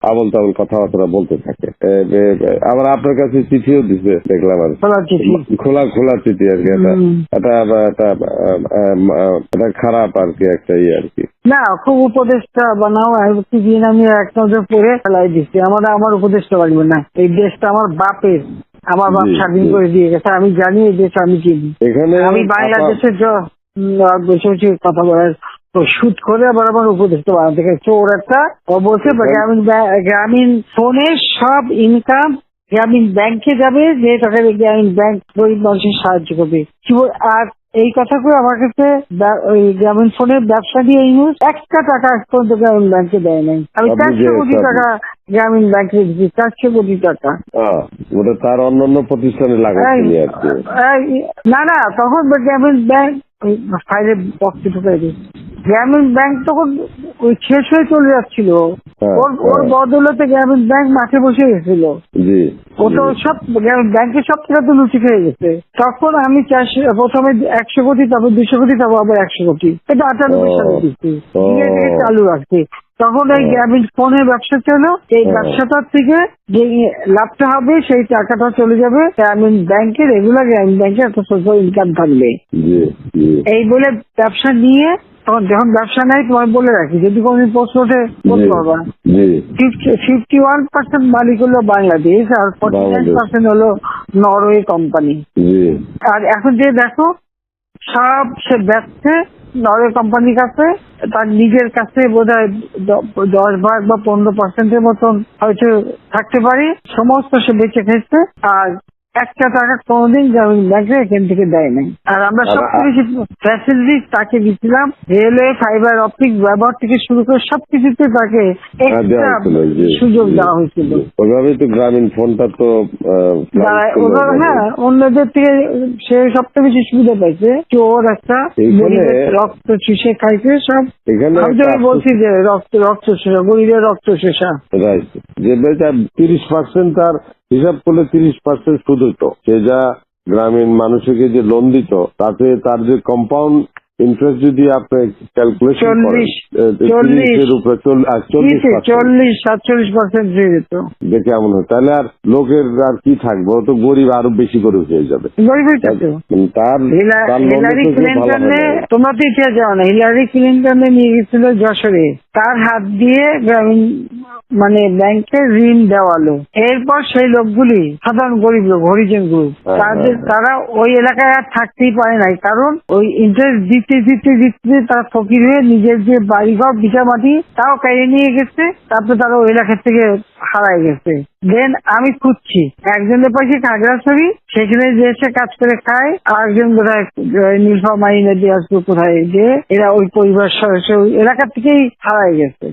আবল তাবল কথাবার্তা বলতে থাকে। আবার আপনার কাছে চিঠিও দিচ্ছে দেখলাম, আর খোলা চিঠি আর কি। এটা খারাপ আর কি, একটা আর কি। না, খুব উপদেশটা বানাও আমি এক নজর পড়ে ফেলাই দিচ্ছি। আমার উপদেশটা লাগবে না, এই দেশটা আমার বাপের, আমার বাপ স্বাধীন করে দিয়ে গেছে। আমি জানি এই দেশ আমি চিনি। আমি বাংলাদেশে বসে বসে কথা বলার শুট করে আবার আমার উপদেশটা বানাতে চোর একটা। ও বলছে গ্রামীণ ফোনের সব ইনকাম গ্রামীণ ব্যাংকে যাবে, যে টাকা গ্রামীণ ব্যাংক গরিব মানুষের সাহায্য করবে। আর এই কথা করে আমার কাছে ওই গ্রামীণ ফোনের ব্যবসা দিয়ে ইউজ একটা টাকা পর্যন্ত গ্রামীণ ব্যাংকে দেয় নাই। আমি 400 কোটি টাকা গ্রামীণ ব্যাংকে দিচ্ছি, 400 কোটি টাকা। ওটা তার অন্যান্য প্রতিষ্ঠানে লাগাচ্ছি আর কি। না, তখন গ্রামীণ ব্যাংক ফাইলে বক্সে ঢুকাই দিচ্ছে। গ্রামীণ ব্যাংক তখন ওই শেষ হয়ে চলে যাচ্ছিল, ওর বদলতে গ্রামীণ ব্যাংক মাঠে বসে গেছিল। ও তো সব ব্যাংকের সব টাকা তো লুচি খেয়ে গেছে। তখন আমি প্রথমে 100 কোটি, তারপর 200 কোটি, তারপর আবার 100 কোটি, এটা 98 সালে দিচ্ছি, চালু রাখছি। তখন এই গ্রামীণ ফোনের ব্যবসা ছিল। এই ব্যবসাটার থেকে যে লাভটা হবে সেই টাকাটা চলে যাবে গ্রামীণ ব্যাংকে, রেগুলার গ্রামীণ ব্যাংকে একটা সোশ্যাল ইনকাম থাকবে। এই বলে ব্যবসা নিয়ে তখন যখন ব্যবসা নাই, তোমায় বলে রাখি, যদি কোনদিন প্রশ্ন ওঠে বলতে পারবা, 51% মালিক হলো বাংলাদেশ আর 49% হলো নরওয়ে কোম্পানি। আর এখন যে দেখো সব সে ব্যবসা নরওয়ে কোম্পানির কাছে, তার নিজের কাছে বোধহয় 10 ভাগ বা 15% মতন হয়তো থাকতে পারে, সমস্ত সে বেঁচে খেয়েছে। আর একটা টাকা কোনোদিন গ্রামীণ ব্যাংকে এখান থেকে দেয় নাই। আর আমরা সবচেয়ে বেশি ফ্যাসিলিটি তাকে দিচ্ছিলাম, রেলওয়ে, ফাইবার অপটিক ব্যবহার থেকে শুরু করে সবকিছুতে তাকে সুযোগ দেওয়া হয়েছিল। ওইভাবেই তো গ্রামীণ ফোনটা তো অন্যদের থেকে সে সবচেয়ে বেশি সুবিধা পাইছে। চোর একটা রক্ত চুষে খাইছে সব। আমি বলছি যে রক্ত শোষা, গরিবের রক্ত শোষা। যে 30% তার হিসাব করলে 30% সুদ হতো। সে যা গ্রামীণ মানুষকে যে লোন দিত, তাতে তার যে কম্পাউন্ড ইন্টারেস্ট যদি আপনি ক্যালকুলেশন করেন, 40-47% যেত, দেখে এমন হয়, তাহলে আর লোকের আর কি থাকবে, ও তো গরিব আরো বেশি করে হয়ে যাবে। হিলারি ক্লিন্টনে, তোমরা তো ইতিহাস জানো না, হিলারি ক্লিন্টনে নিয়ে গেছিল যশোরে, তার হাত দিয়ে গ্রামীণ ব্যাংকে ঋণ দেওয়ালো। এরপর সেই লোকগুলি সাধারণ গরিব লোক, হরিজন গ্রুপ, তারা ওই এলাকায় আর থাকতেই পারে নাই, কারণ ওই ইন্টারেস্ট দিতে তারা ফকির হয়ে নিজের যে বাড়িঘর ভিটা মাটি তাও কেড়ে নিয়ে গেছে। তারপরে তারা ওই এলাকা থেকে হারাই গেছে। দেন আমি খুঁজছি একজনের পাশে খাগড়াছড়ি, সেখানে যে এসে কাজ করে খায়, আর একজন বোধহয় নীলফামারী নদী আসবে কোথায়, যে এরা ওই পরিবার সদস্য এলাকা থেকেই হারাই গেছে।